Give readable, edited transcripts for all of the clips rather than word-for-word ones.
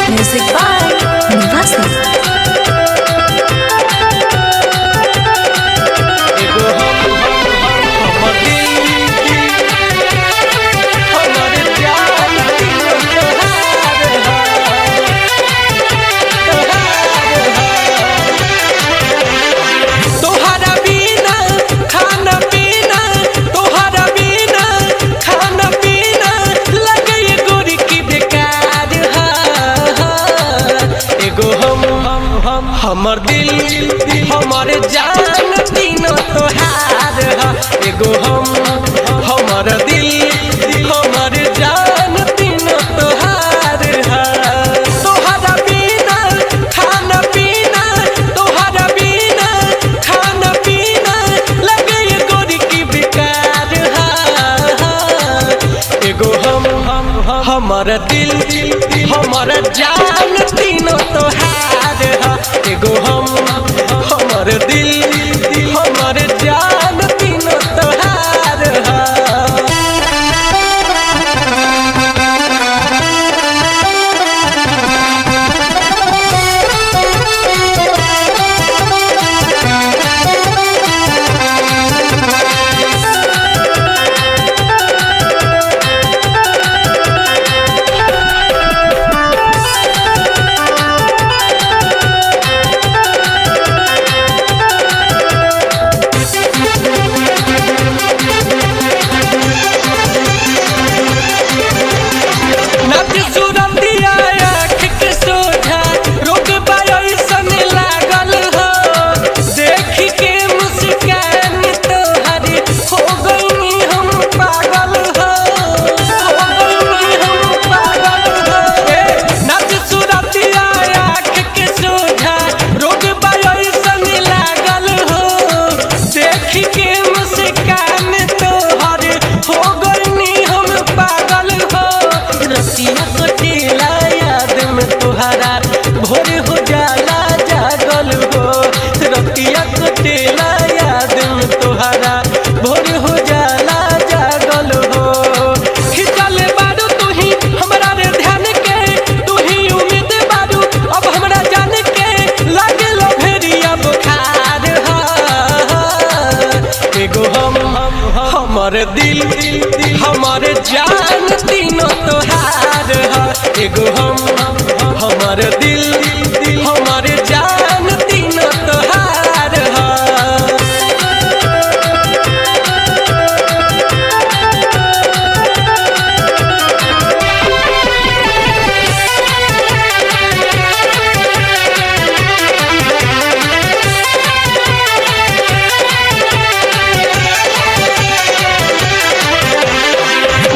Music by Nivasa. हमर दिल हमर जान तीनों तोहार हा। एगो हमर दिल हमर जान तीनों तोहार हा। तोहरा बिना खाना पीना, तोहरा बिना खाना पीना लगे गोरी की बेकार हा। एगो हमर दिल हमर जान तीनों तोहार हा। एगो हमर दिल हमर जान तीनों तोहार हा। भोर हो जाला जागल हो, रतिया कटेला याद में तोहरा। भोर हो जाला जागल हो, खिंचल बारू तू ही हमरा रे ध्यान के, तू ही उम्मीद बारू अब हमरा जान के। लागे लो भेड़िया बुखार हा। एगो हमर दिल हमर जान तीनों तोहार हा। एगो हमर दिल हमर जान तीनों तोहार हा।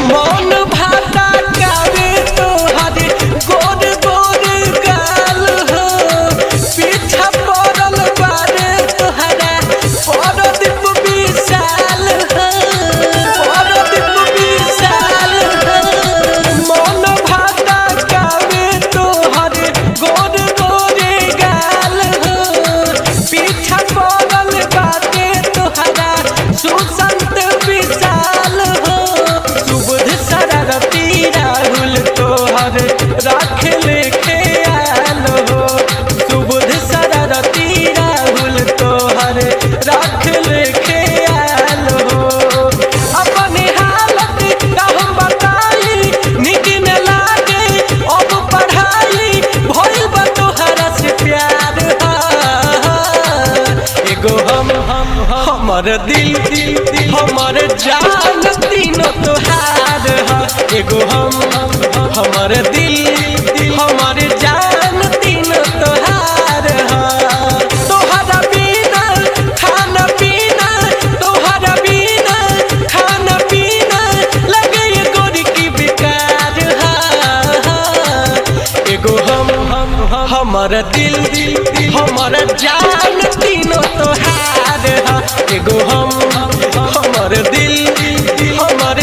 मन भाता कावे तोहर गोर गोर गाल हो, पीछा पड़ल बारे तोहरा परदीप विशाल हो, परदीप विशाल हो। मन भाता कावे तोहर गोर गोर गाल हो, पीछा पड़ल बारे तोहरा सुशांत विशाल हो। सुबुध शरारती राहुल तोहर राख लेके आल हो, सुबुध शरारती राहुल तोहर राख लेके आल हो। अपने हालत का हम बताई, निक न लागे अब पढ़ाई, भइल बा तोहरा से प्यार हा। एगो हमर दिल हमर जान तीनों तोहार हा। एगो हमर दिल हमर जान तीनों तोहार हा। तोहरा बिना खाना पीना, तोहरा बिना खाना पीना लगे गोरी की बेकार हा। एगो हमर दिल हमर जान तीनों तोहार हा। एगो हमर दिल हमर